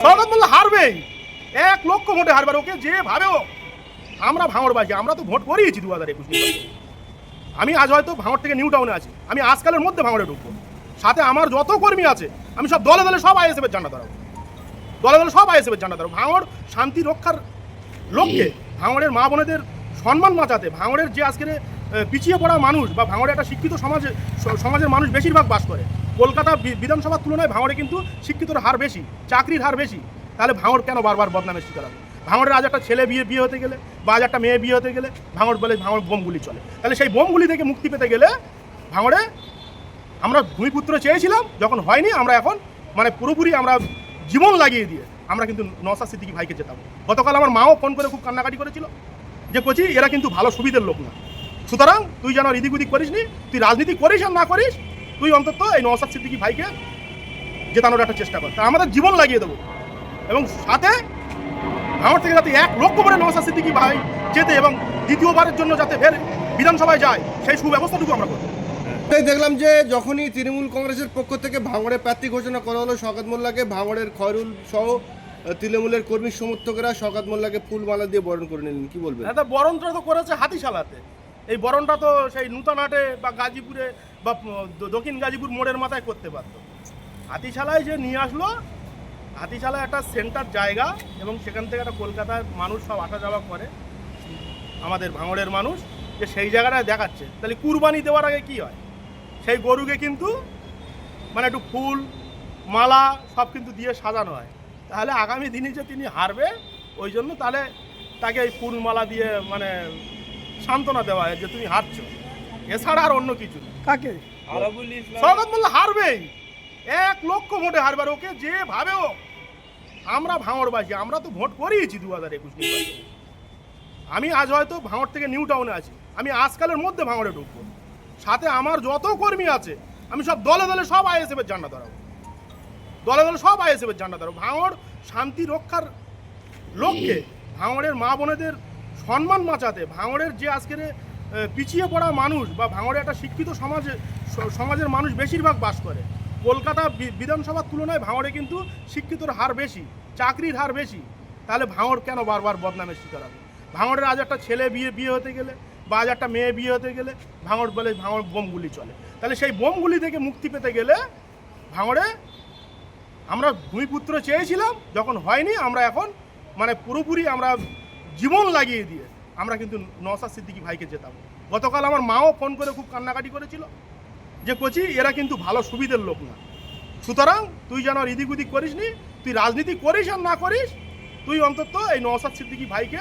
শওকত মোল্লা হারবেই, 1 লক্ষ ভোটে হারবে। ওকে যেভাবে হোক আমরা ভাঙড়বাসী, আমরা তো ভোট করিয়েছি 2021 নির্বাচনে। আমি আজ হয়তো ভাঙড় থেকে নিউ টাউনে আছি, আমি আজকালের মধ্যে ভাঙড়ে ঢুকবো। সাথে আমার যত কর্মী আছে আমি সব দলে দলে সব আইএসএফের ঝান্ডা ধরাবো, দলে দলে সব আইএসএফের ঝান্ডা ধরাবো। ভাঙড় শান্তি রক্ষার লক্ষ্যে, ভাঙড়ের মা বোনেদের সম্মান বাঁচাতে, ভাঙড়ের যে আজকের পিছিয়ে পড়া মানুষ বা ভাঙড়ে একটা শিক্ষিত সমাজের মানুষ বেশিরভাগ বাস করে। কলকাতা বিধানসভার তুলনায় ভাঙড়ে কিন্তু শিক্ষিতর হার বেশি, চাকরির হার বেশি। তাহলে ভাঙড় কেন বারবার বদনামের শিকার হবে? ভাঙড়ের আজ একটা ছেলে বিয়ে হতে গেলে বা আজ একটা মেয়ে বিয়ে হতে গেলে ভাঙড় বলে ভাঙড় বোমগুলি চলে। তাহলে সেই বোমগুলি থেকে মুক্তি পেতে গেলে ভাঙড়ে আমরা ভূমিপুত্র চেয়েছিলাম, যখন হয়নি আমরা এখন পুরোপুরি আমরা জীবন লাগিয়ে দিয়ে আমরা কিন্তু নওশাদ সিদ্দিকী ভাইকে জেতাবো। গতকাল আমার মাও ফোন করে খুব কান্নাকাটি করেছিল যে কোচি এরা কিন্তু ভালো সুবিধের লোক না, সুতরাং তুই যেন এদিক ওদিক করিস নি, তুই রাজনীতি করিস আর না করিস, তুই অন্তত এই নওশাদ সিদ্দিকী ভাইকে জেতানোর একটা চেষ্টা কর। তা আমাদের জীবন লাগিয়ে দেবো এবং সাথে ভাঙড় থেকে যাতে 1 লক্ষ করে নওশাদ সিদ্দিকী ভাই যেতে এবং দ্বিতীয়বারের জন্য যাতে ফের বিধানসভায় যায় সেই সুব্যবস্থাটুকু আমরা করবো। দেখলাম যে যখনই তৃণমূল কংগ্রেসের পক্ষ থেকে ভাঙড়ে প্রার্থী ঘোষণা করা হলো শওকত মোল্লাকে, ভাঙড়ের খয়রুল সহ তৃণমূলের কর্মী সমর্থকেরা শওকত মোল্লাকে ফুলমালা দিয়ে বরণ করে নিলেন, কি বলবেন? এটা বরণটা তো করেছে হাতিশালাতে, এই বরণটা তো সেই নূতনহাটে বা গাজীপুরে বা দক্ষিণ গাজীপুর মোড়ের মাথায় করতে পারতো। হাতিশালায় যে নিয়ে আসলো, হাতিশালা একটা সেন্টার জায়গা এবং সেখান থেকে একটা কলকাতার মানুষ সব আসা যাওয়া করে, আমাদের ভাঙড়ের মানুষ, যে সেই জায়গাটায় দেখাচ্ছে। তাহলে কুরবানি দেওয়ার আগে কি হয়, সেই গরুকে কিন্তু একটু ফুল মালা সব কিন্তু দিয়ে সাজানো হয়। তাহলে আগামী দিনে যে তিনি হারবে ওই জন্য তাহলে তাকে এই ফুল মালা দিয়ে সান্ত্বনা দেওয়া হয় যে তুমি হারছো, এছাড়া আর অন্য কিছু না। কাকে? শওকত মোল্লা হারবেই, 1 লক্ষ ভোটে হারবে। ওকে যেভাবে হোক আমরা ভাঙড়বাসী, আমরা তো ভোট করিয়েছি 2021 নির্বাচনে। আমি আজ হয়তো ভাঙড় থেকে নিউ টাউনে আছি, আমি আজকালের মধ্যে ভাঙড়ে ঢুকবো। সাথে আমার যত কর্মী আছে আমি সব দলে দলে সব আইএসএফের ঝান্ডা ধরাবো, দলে দলে সব আইএসএফের ঝান্ডা ধরাবো। ভাঙড় শান্তি রক্ষার লক্ষ্যে, ভাঙড়ের মা বোনেদের সম্মান বাঁচাতে, ভাঙড়ের যে আজকের পিছিয়ে পড়া মানুষ বা ভাঙড়ে একটা শিক্ষিত সমাজের মানুষ বেশিরভাগ বাস করে। কলকাতা বিধানসভার তুলনায় ভাঙড়ে কিন্তু শিক্ষিতর হার বেশি, চাকরির হার বেশি। তাহলে ভাঙড় কেন বারবার বদনামের শিকার হবে? ভাঙড়ের আজ একটা ছেলে বিয়ে হতে গেলে বা আজ একটা মেয়ে বিয়ে হতে গেলে ভাঙড় বলে ভাঙড় বোমগুলি চলে। তাহলে সেই বোমগুলি থেকে মুক্তি পেতে গেলে ভাঙড়ে আমরা ভূমিপুত্র চেয়েছিলাম, যখন হয়নি আমরা এখন পুরোপুরি আমরা জীবন লাগিয়ে দিয়ে আমরা কিন্তু নওশাদ সিদ্দিকী ভাইকে জেতাবো। গতকাল আমার মাও ফোন করে খুব কান্নাকাটি করেছিল যে কোচি এরা কিন্তু ভালো সুবিধের লোক না, সুতরাং তুই যেন এদিক ওদিক করিস নি, তুই রাজনীতি করিস আর না করিস, তুই অন্তত এই নওশাদ সিদ্দিকী ভাইকে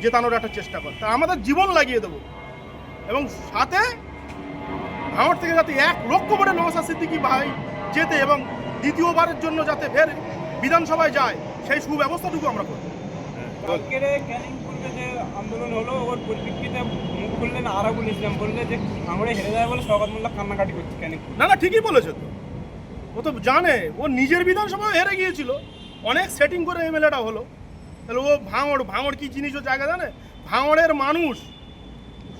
জেতানোর একটা চেষ্টা কর। তা আমাদের জীবন লাগিয়ে দেবো এবং সাথে ভাঙড় থেকে যাতে 1 লক্ষ করে নওশাদ সিদ্দিকী ভাই যেতে এবং দ্বিতীয়বারের জন্য যাতে ফের বিধানসভায় যায় সেই সুব্যবস্থাটুকু আমরা করবো। যে আন্দোলন হলো ওর পরিপ্রেক্ষিতে মুখ খুললেন আরাবুল ইসলাম, বললে যে ভাঙড়ে হেরে যায় বলে শওকত মোল্লা কান্নাকাটি করছে। কেন? না ঠিকই বলেছে তো, ও তো জানে, ও নিজের বিধানসভায় হেরে গিয়েছিল, অনেক সেটিং করে এমএলএটা হলো। তাহলে ও ভাঙড় কি জিনিস ও জায়গা জানে? ভাঙড়ের মানুষ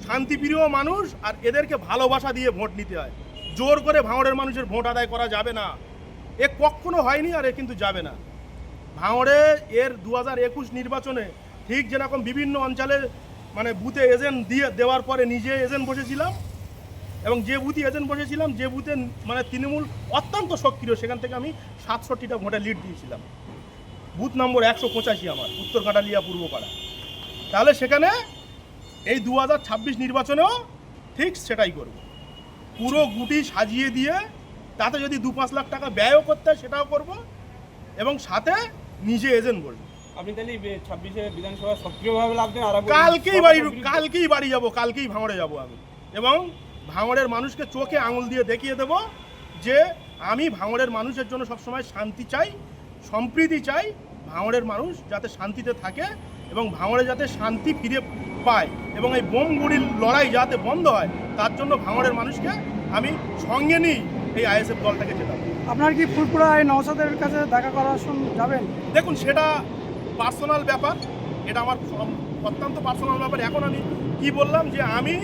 শান্তিপ্রিয় মানুষ, আর এদেরকে ভালোবাসা দিয়ে ভোট নিতে হয়। জোর করে ভাঙড়ের মানুষের ভোট আদায় করা যাবে না, এ কখনো হয়নি আর এ কিন্তু যাবে না। ভাঙড়ে এর 2021 নির্বাচনে ঠিক যেরকম বিভিন্ন অঞ্চলে বুথে এজেন্ট দেওয়ার পরে নিজে এজেন্ট বসেছিলাম এবং যে বুথে এজেন্ট বসেছিলাম, যে বুথে তৃণমূল অত্যন্ত সক্রিয়, সেখান থেকে আমি 67টা ভোটে লিড দিয়েছিলাম। বুথ নম্বর 185 আমার, উত্তর কাটালিয়া পূর্বপাড়া। তাহলে সেখানে এই 2026 নির্বাচনেও ঠিক সেটাই করব, পুরো গুটি সাজিয়ে দিয়ে, তাতে যদি 2-5 লাখ টাকা ব্যয়ও করতে হয় সেটাও করব এবং সাথে নিজে এজেন্ট বলবো। আপনি তাহলে 26-এ বিধানসভা সক্রিয়ভাবে লাগবেন? কালকেই বাড়ি যাব, কালকেই ভাঙড়ে যাব আমি, এবং ভাঙড়ের মানুষকে চোখে আঙুল দিয়ে দেখিয়ে দেব যে আমি ভাঙড়ের মানুষের জন্য সবসময় শান্তি চাই, সম্প্রীতি চাই, ভাঙড়ের মানুষ যাতে শান্তিতে থাকে এবং ভাঙড়ে যাতে শান্তি ফিরে পায় এবং এই বোমগুড়ির লড়াই যাতে বন্ধ হয়, তার জন্য ভাঙড়ের মানুষকে আমি সঙ্গে নিই এই আইএসএফ দলটাকে জেতাবো। আপনার কি ফুলপুরায় নওশাদের কাছে দেখা করার যাবেন? দেখুন, সেটা পার্সোনাল ব্যাপার, এটা আমার অত্যন্ত পার্সোনাল ব্যাপার। এখন আমি কি বললাম যে আমি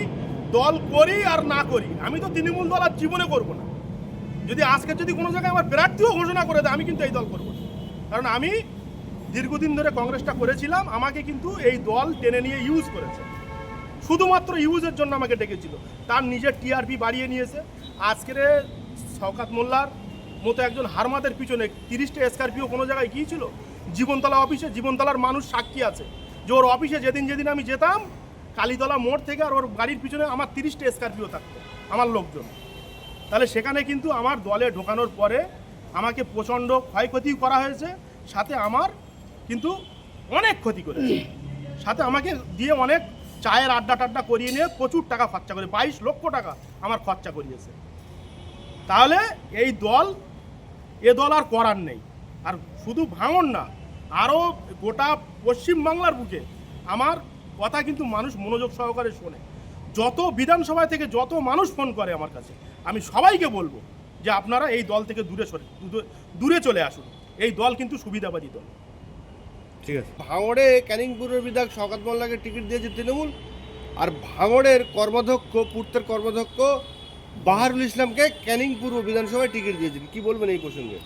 দল করি আর না করি, আমি তো তৃণমূল দল আর জীবনে করবো না। যদি আজকে কোনো জায়গায় আমার প্রার্থীও ঘোষণা করে দেয়, আমি কিন্তু এই দল করবো না। কারণ আমি দীর্ঘদিন ধরে কংগ্রেসটা করেছিলাম, আমাকে কিন্তু এই দল টেনে নিয়ে ইউজ করেছে, শুধুমাত্র ইউজের জন্য আমাকে ডেকেছিল। তার নিজের টিআরপি বাড়িয়ে নিয়েছে। আজকের শওকত মোল্লার মতো একজন হারমাদের পিছনে 30টা স্করপিও কোনো জায়গায় গিয়েছিল জীবনতলা অফিসে। জীবনতলার মানুষ সাক্ষী আছে যে ওর অফিসে যেদিন যেদিন আমি যেতাম কালীতলা মোড় থেকে, আর ওর গাড়ির পিছনে আমার 30টা স্করপিও থাকতো আমার লোকজন। তাহলে সেখানে কিন্তু আমার দলে ঢোকানোর পরে আমাকে প্রচণ্ড ক্ষয়ক্ষতি করা হয়েছে, সাথে আমার কিন্তু অনেক ক্ষতি করেছে, সাথে আমাকে দিয়ে অনেক চায়ের আড্ডা টাড্ডা করিয়ে নিয়ে প্রচুর টাকা খরচা করে 22 লক্ষ টাকা আমার খরচা করিয়েছে। তাহলে এই দল, এ দল আর করার নেই। আর শুধু ভাঙন না, আরও গোটা পশ্চিমবাংলার বুকে আমার কথা কিন্তু মানুষ মনোযোগ সহকারে শোনে। যত বিধানসভায় থেকে যত মানুষ ফোন করে আমার কাছে, আমি সবাইকে বলবো যে আপনারা এই দল থেকে দূরে চলে আসুন। এই দল কিন্তু সুবিধাবাদী দল। ঠিক আছে। ভাঙড়ে ক্যানিং পূর্ব বিধায়ক শওকত মোল্লাকে টিকিট দিয়েছে তৃণমূল, আর ভাঙড়ের কর্মাধ্যক্ষ, পূর্তের কর্মাধ্যক্ষ বাহারুল ইসলামকে ক্যানিং পূর্ব বিধানসভায় টিকিট দিয়েছেন। কি বলবেন এই প্রসঙ্গে?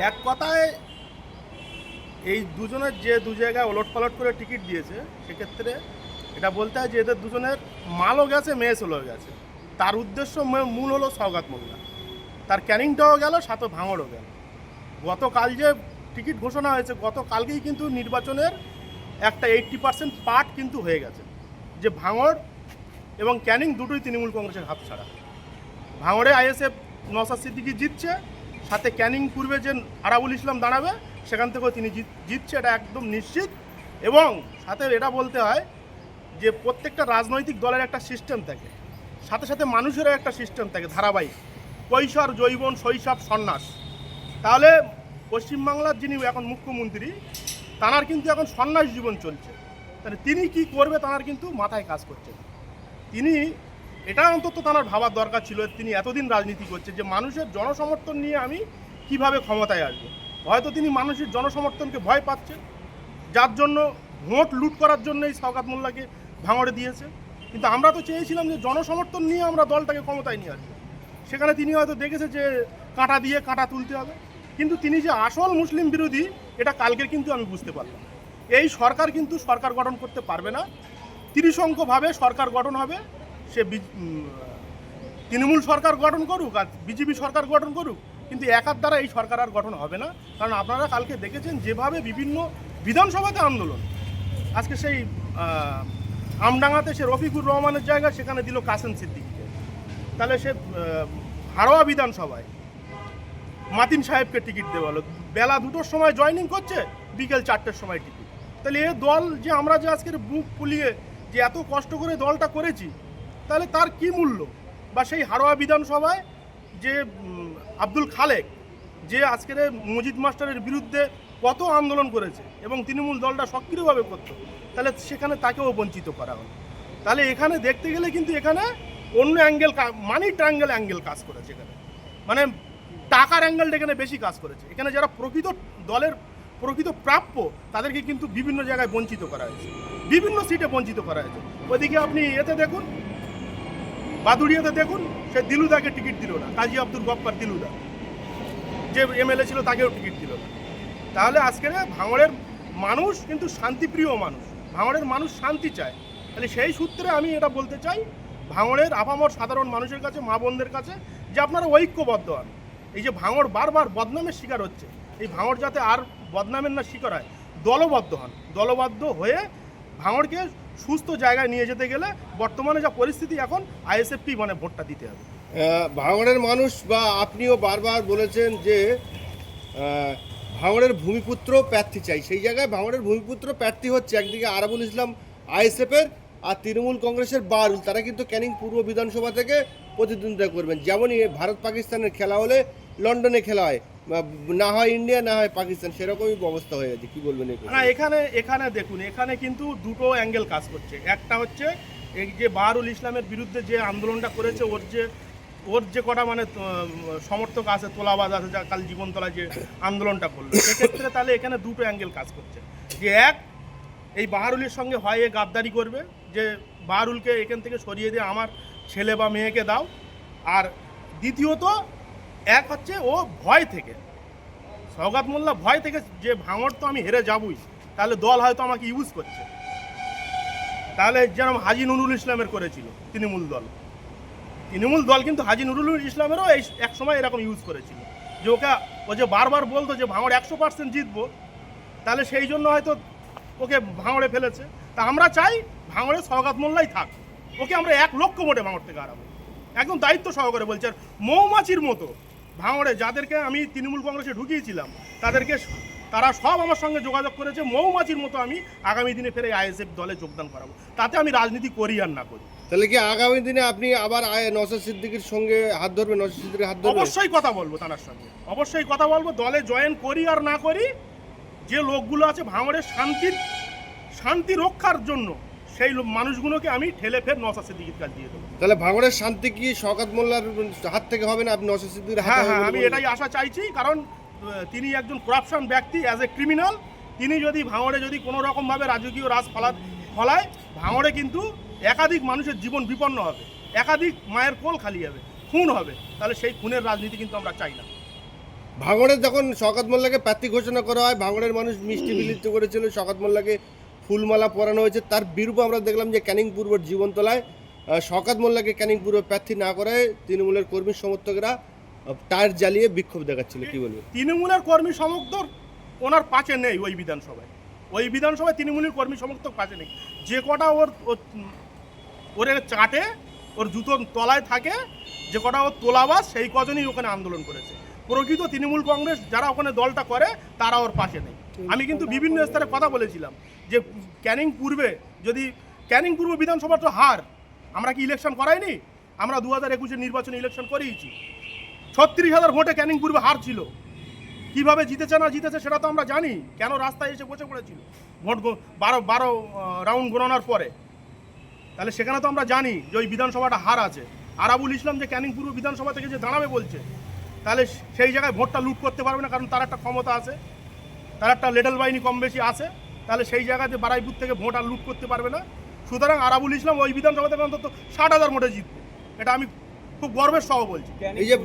এক কথায় এই দুজনের যে দু জায়গায় ওলট পালট করে টিকিট দিয়েছে, সেক্ষেত্রে এটা বলতে হয় যে এদের দুজনের মালও গেছে, মেয়েছেলেও গেছে। তার উদ্দেশ্য মূল হলো শওকত মোল্লা, তার ক্যানিংটাও গেল, সাথে ভাঙড়ও গেল। গতকাল যে টিকিট ঘোষণা হয়েছে, গতকালকেই কিন্তু নির্বাচনের একটা 80% পার্ট কিন্তু হয়ে গেছে, যে ভাঙড় এবং ক্যানিং দুটোই তৃণমূল কংগ্রেসের হাত ছাড়া। ভাঙড়ে আইএসএফ নওশাদ সিদ্দিকী জিতছে, সাথে ক্যানিং পূর্বে যে আরাবুল ইসলাম দাঁড়াবে সেখান থেকেও তিনি জিতছে, এটা একদম নিশ্চিত। এবং সাথে এটা বলতে হয় যে প্রত্যেকটা রাজনৈতিক দলের একটা সিস্টেম থাকে, সাথে সাথে মানুষেরও একটা সিস্টেম থাকে ধারাবাহিক, কৈশোর, যৌবন, শৈশব, সন্ন্যাস। তাহলে পশ্চিমবাংলার যিনি এখন মুখ্যমন্ত্রী, তাঁর কিন্তু এখন সন্ন্যাস জীবন চলছে। তাহলে তিনি কি করবে তাঁর কিন্তু মাথায় কাজ করছে না। তিনি এটা অন্তত তাঁর ভাবার দরকার ছিল, তিনি এতদিন রাজনীতি করছে যে মানুষের জনসমর্থন নিয়ে আমি কিভাবে ক্ষমতায় আসবো। হয়তো তিনি মানুষের জনসমর্থনকে ভয় পাচ্ছেন, যার জন্য ভোট লুট করার জন্য এই শওকত মোল্লাকে ভাঙড়ে দিয়েছে। কিন্তু আমরা তো চেয়েছিলাম যে জনসমর্থন নিয়ে আমরা দলটাকে ক্ষমতায় নিয়ে আসবো। সেখানে তিনি হয়তো দেখেছে যে কাঁটা দিয়ে কাঁটা তুলতে হবে, কিন্তু তিনি যে আসল মুসলিম বিরোধী এটা কালকের কিন্তু আমি বুঝতে পারলাম। এই সরকার কিন্তু সরকার গঠন করতে পারবে না, ত্রিসংখ্যভাবে সরকার গঠন হবে। সে তৃণমূল সরকার গঠন করুক আর বিজেপি সরকার গঠন করুক, কিন্তু একার দ্বারা এই সরকার আর গঠন হবে না। কারণ আপনারা কালকে দেখেছেন যেভাবে বিভিন্ন বিধানসভাতে আন্দোলন, আজকে সেই আমডাঙ্গাতে সে রফিকুর রহমানের জায়গায় সেখানে দিল কাসেম সিদ্দিকীকে। তাহলে সে হাড়োয়া বিধানসভায় মাতিন সাহেবকে টিকিট দেওয়া হলো, বেলা 2টোর সময় জয়েনিং করছে, বিকেল 4টের সময় টিকিট। তাহলে এ দল যে আমরা যে আজকের বুক ফুলিয়ে যে এত কষ্ট করে দলটা করেছি, তাহলে তার কি মূল্য? বা সেই হাড়োয়া বিধানসভায় যে আব্দুল খালেক, যে আজকের মজিদ মাস্টারের বিরুদ্ধে কত আন্দোলন করেছে এবং তৃণমূল দলটা সক্রিয়ভাবে করত, তাহলে সেখানে তাকেও বঞ্চিত করা হলো। তাহলে এখানে দেখতে গেলে কিন্তু এখানে অন্য অ্যাঙ্গেল, মানি ট্রাঙ্গেল অ্যাঙ্গেল কাজ করেছে এখানে, মানে টাকার অ্যাঙ্গেলটা এখানে বেশি কাজ করেছে। এখানে যারা প্রকৃত দলের প্রকৃত প্রাপ্য তাদেরকে কিন্তু বিভিন্ন জায়গায় বঞ্চিত করা হয়েছে, বিভিন্ন সিটে বঞ্চিত করা হয়েছে। ওইদিকে আপনি এতে দেখুন, বাদুড়িয়াতে দেখুন, সে দিলুদাকে টিকিট দিল না, কাজী আব্দুল গফফার দিলুদা যে এমএলএ ছিল তাকেও টিকিট দিল না। তাহলে আজকের ভাঙড়ের মানুষ কিন্তু শান্তিপ্রিয় মানুষ, ভাঙড়ের মানুষ শান্তি চায়। তাহলে সেই সূত্রে আমি এটা বলতে চাই ভাঙড়ের আপামর সাধারণ মানুষের কাছে, মা বোনদের কাছে, যে আপনারা ঐক্যবদ্ধ হন। এই যে ভাঙড় বারবার বদনামের শিকার হচ্ছে, এই ভাঙড় যাতে আর বদনামের না শিকার হয়, দলবদ্ধ হন। দলবদ্ধ হয়ে ভাঙড়কে সুস্থ জায়গায় নিয়ে যেতে গেলে বর্তমানে যা পরিস্থিতি, এখন আইএসএফকে মানে ভোটটা দিতে হবে। ভাঙড়ের মানুষ বা আপনিও বারবার বলেছেন যে ভাঙড়ের ভূমিপুত্র প্রার্থী চাই, সেই জায়গায় ভাঙড়ের ভূমিপুত্র প্রার্থী হচ্ছে একদিকে আরাবুল ইসলাম আইএসএফের, আর তৃণমূল কংগ্রেসের বাহারুল, তারা কিন্তু ক্যানিং পূর্ব বিধানসভা থেকে প্রতিদ্বন্দ্বিতা করবেন। যেমনই ভারত পাকিস্তানের খেলা হলে লন্ডনে খেলা হয়, না হয় ইন্ডিয়া না হয় পাকিস্তান, সেরকমই ব্যবস্থা হয়ে গেছে। কি বলবেন? না, এখানে দেখুন, এখানে কিন্তু দুটো অ্যাঙ্গেল কাজ করছে। একটা হচ্ছে এই যে বাহারুল ইসলামের বিরুদ্ধে যে আন্দোলনটা করেছে, ওর যে কটা মানে সমর্থক আছে, তোলাবাজ আছে, যা কাল জীবনতলায় যে আন্দোলনটা করলো, সেক্ষেত্রে তাহলে এখানে দুটো অ্যাঙ্গেল কাজ করছে। যে এক, এই বাহারুলের সঙ্গে হয় এ গাদ্দারি করবে, যে বাহারুলকে এখান থেকে সরিয়ে দিয়ে আমার ছেলে বা মেয়েকে দাও। আর দ্বিতীয়ত এক হচ্ছে ও ভয় থেকে সওগাত মোল্লা ভয় থেকে যে ভাঙড় তো আমি হেরে যাবই, তাহলে দল হয়তো আমাকে ইউজ করছে। তাহলে যেরকম হাজী নুরুল ইসলামের করেছিল তৃণমূল দল কিন্তু হাজী নুরুল ইসলামেরও এই এক সময় এরকম ইউজ করেছিল, যে ও যে বারবার বলতো যে ভাঙড় 100% জিতবো, তাহলে সেই জন্য হয়তো ওকে ভাঙড়ে ফেলেছে। তা আমরা চাই ভাঙড়ে সওগাত মোল্লাই থাক, ওকে আমরা 1 লক্ষ ভোটে ভাঙড় থেকে হারাবো, একদম দায়িত্ব সহকারে বলছি। আর মৌমাছির মতো ভাঙড়ে যাদেরকে আমি তৃণমূল কংগ্রেসে ঢুকিয়েছিলাম তারা সব আমার সঙ্গে যোগাযোগ করেছে, মৌমাছির মতো আমি আগামী দিনে ফেরে আইএসএফ দলে যোগদান করাবো, তাতে আমি রাজনীতি করি আর না করি। তাহলে কি আগামী দিনে আপনি আবার নওশাদ সিদ্দিকীর সঙ্গে হাত ধরবেন, নওশাদ সিদ্দিকীর হাত ধরবেন? অবশ্যই কথা বলবো তার সঙ্গে, অবশ্যই কথা বলবো। দলে জয়েন করি আর না করি, যে লোকগুলো আছে ভাঙড়ের শান্তি রক্ষার জন্য, সেই মানুষগুলোকে আমি ঠেলে ফের নওশাদ সিদ্দিকীর কাজ দিয়ে দেবো। তাহলে ভাঙড়ের শান্তি কি শওকত মোল্লার হাত থেকে হবে না, আপনি নওশাদ সিদ্দিকীর হাতে হ্যাঁ হবে হ্যাঁ, বলে আমি বলবেন? এটাই আশা চাইছি, কারণ তিনি একজন করাপশন ব্যক্তি, অ্যাজ এ ক্রিমিনাল। তিনি যদি ভাঙড়ে যদি কোনো রকমভাবে রাজকীয় রাজ ফলায়, ভাঙড়ে কিন্তু একাধিক মানুষের জীবন বিপন্ন হবে, একাধিক মায়ের কোল খালি হবে, খুন হবে। তাহলে সেই খুনের রাজনীতি কিন্তু আমরা চাই না। ভাঙড়ে যখন শওকত মোল্লাকে প্রার্থী ঘোষণা করা হয়, ভাঙড়ের মানুষ মিষ্টি বিলিত করেছিল, শওকত মোল্লাকে ফুলমালা পরানো হয়েছে, তার বিরূপে আমরা দেখলাম যে ক্যানিং পূর্বর জীবনতলায় শওকত মোল্লাকে ক্যানিং পূর্ব প্রার্থী না করায় তৃণমূলের কর্মী সমর্থকরা টায়ার জ্বালিয়ে বিক্ষোভ দেখাচ্ছিল, কি বলবো? তৃণমূলের কর্মী সমর্থক ওনার পাশে নেই ওই বিধানসভায় তৃণমূলের কর্মী সমর্থক পাশে নেই। যে কটা ওর চাটে, ওর জুতোর তলায় থাকে, যে কটা ওর তোলাবাস, সেই কজনই ওখানে আন্দোলন করেছে। প্রকৃত তৃণমূল কংগ্রেস যারা ওখানে দলটা করে, তারা ওর পাশে নেই। আমি কিন্তু বিভিন্ন স্তরে কথা বলেছিলাম যে ক্যানিং পূর্ব বিধানসভা তো হার, আমরা কি ইলেকশন করাইনি? আমরা 2021-এর নির্বাচনে ইলেকশন করিয়েছি। 36,000 ভোটে ক্যানিং পূর্বে হার ছিল। কিভাবে জিতেছে না জিতেছে সেটা তো আমরা জানি, কেন রাস্তায় এসে বসে পড়েছিল ভোট 12 রাউন্ড গণনার পরে। তাহলে সেখানে তো আমরা জানি যে ওই বিধানসভাটা হার আছে। আরাবুল ইসলাম যে ক্যানিং পূর্ব বিধানসভা থেকে যে দাঁড়াবে বলছে, তাহলে সেই জায়গায় ভোটটা লুট করতে পারবে না, কারণ তার একটা ক্ষমতা আছে, তার একটা লেডেল বাহিনী কম বেশি আছে। তাহলে সেই জায়গাতে বারাইপুর থেকে ভোট আর লুট করতে পারবে না। সুতরাং আরাবুল ইসলাম ওই বিধানসভা থেকে অন্তত 60,000 ভোটে জিতবে, এটা আমি খুব গর্বের সহ বলছি। এই যে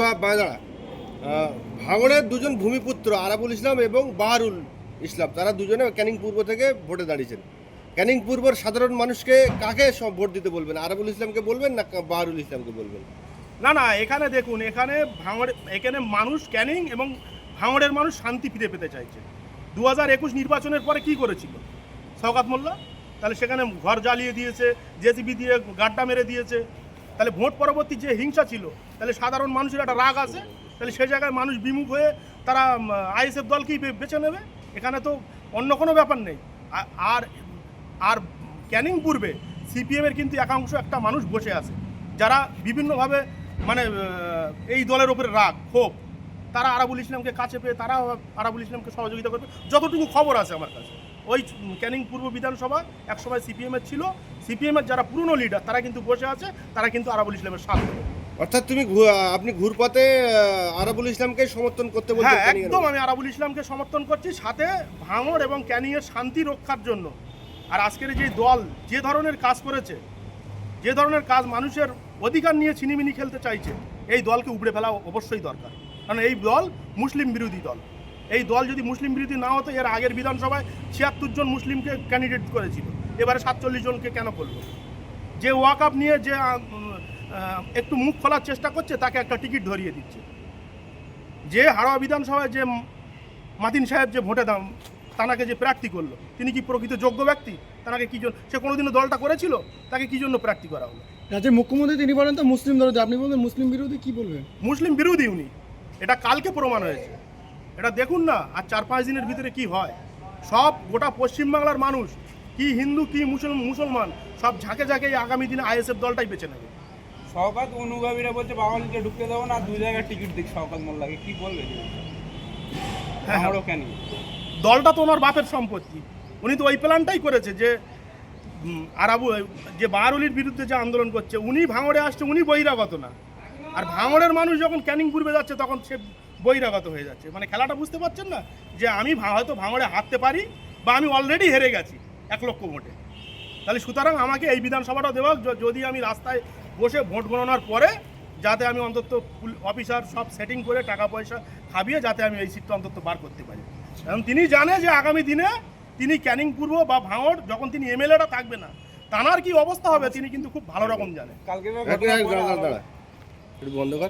ভাঙড়ের দুজন ভূমিপুত্র আরাবুল ইসলাম এবং বাহারুল ইসলাম, তারা দুজনে ক্যানিং পূর্ব থেকে ভোটে দাঁড়িয়েছেন। ক্যানিং পূর্বর সাধারণ মানুষকে কাকে সব ভোট দিতে বলবেন? আরাবুল ইসলামকে বলবেন না বাহারুল ইসলামকে বলবেন? না, এখানে দেখুন, এখানে মানুষ ক্যানিং এবং ভাঙড়ের মানুষ শান্তি ফিরে পেতে চাইছে। 2021 নির্বাচনের পরে কি করেছিল শওকত মোল্লা? তাহলে সেখানে ঘর জ্বালিয়ে দিয়েছে, জেসিবি দিয়ে গাড্ডা মেরে দিয়েছে। তাহলে ভোট পরবর্তী যে হিংসা ছিল, তাহলে সাধারণ মানুষের একটা রাগ আছে, তাহলে সেই জায়গায় মানুষ বিমুখ হয়ে তারা আইএসএফ দলকেই বেছে নেবে। এখানে তো অন্য কোনো ব্যাপার নেই। আর ক্যানিং পূর্বে সিপিএমের কিন্তু একাংশ একটা মানুষ বসে আছে, যারা বিভিন্নভাবে মানে এই দলের ওপরে রাগ ক্ষোভ, তারা আরাবুল ইসলামকে কাছে পেয়ে তারা আরাবুল ইসলামকে সহযোগিতা করবে, যতটুকু খবর আছে আমার কাছে। ওই ক্যানিং পূর্ব বিধানসভা একসময় সিপিএমের ছিল, সিপিএমের যারা পুরনো লিডার তারা কিন্তু বসে আছে, তারা কিন্তু আরাবুল ইসলামের সাথ দেবে। অর্থাৎ আপনি ঘুরপথে আরাবুল ইসলামকে সমর্থন করতে বলছেন? হ্যাঁ, একদম আমি আরাবুল ইসলামকে সমর্থন করছি, সাথে ভাঙড় এবং ক্যানিংয়ের শান্তি রক্ষার জন্য। আর আজকের যে দল যে ধরনের কাজ করেছে, যে ধরনের কাজ মানুষের অধিকার নিয়ে ছিনিমিনি খেলতে চাইছে, এই দলকে উপড়ে ফেলা অবশ্যই দরকার। কারণ এই দল মুসলিম বিরোধী দল। এই দল যদি মুসলিম বিরোধী না হতো, এর আগের বিধানসভায় 76 জন মুসলিমকে ক্যান্ডিডেট করেছিল, এবারে 47 জনকে কেন করলো? যে ওয়াকআপ নিয়ে যে একটু মুখ খোলার চেষ্টা করছে, তাকে একটা টিকিট ধরিয়ে দিচ্ছে। যে হাড়োয়া বিধানসভায় যে মাতিন সাহেব যে ভোটে তানাকে যে প্রার্থী করলো, তিনি কি প্রকৃত যোগ্য ব্যক্তি? তানাকে কি জন্য, সে কোনোদিনও দলটা করেছিল? তাকে কি জন্য প্রার্থী করা হলো? রাজ্যের মুখ্যমন্ত্রী তিনি বলেন তো মুসলিম বিরোধী, আপনি বলবেন মুসলিম বিরোধী, কি বলবেন? মুসলিম বিরোধী উনি, এটা কালকে প্রমাণ হয়েছে। এটা দেখুন না, আর 4-5 দিনের ভিতরে কি হয়। সব গোটা পশ্চিমবাংলার মানুষ, কি হিন্দু কি মুসলমান, সব ঝাঁকে ঝাঁকে আগামী দিনে আইএসএফ দলটাই বেছে নেবে। শওকত অনুগামীরা বলছে বাঙালিকে ঢুকতে দেবো না, 2 জায়গায় টিকিট দিক শওকত মোল্লাকে, কি বলবে? ভাঙড়ও কেন? দলটা তো ওনার বাপের সম্পত্তি, উনি তো ওই প্ল্যানটাই করেছে যে যে বাহারুলির বিরুদ্ধে যে আন্দোলন করছে, উনি ভাঙড়ে আসছে, উনি বহিরাগত না। আর ভাঙড়ের মানুষ যখন ক্যানিং পূর্বে যাচ্ছে, তখন সে বহিরাগত হয়ে যাচ্ছে। মানে খেলাটা বুঝতে পারছেন না, যে আমি হয়তো ভাঙড়ে হারতে পারি, বা আমি অলরেডি হেরে গেছি 1 লক্ষ ভোটে। তাহলে সুতরাং আমাকে এই বিধানসভাটা দেওয়া, যদি আমি রাস্তায় বসে ভোট গণনার পরে, যাতে আমি অন্তত অফিসার সব সেটিং করে টাকা পয়সা খাবিয়ে যাতে আমি এই সিটটা অন্তত বার করতে পারি। কারণ তিনি জানে যে আগামী দিনে তিনি ক্যানিং পূর্ব বা ভাঙড় যখন তিনি এমএলএটা থাকবে না, তানার কি অবস্থা হবে তিনি কিন্তু খুব ভালো রকম জানেন। কালকে দাঁড়া একটু বন্ধ কর।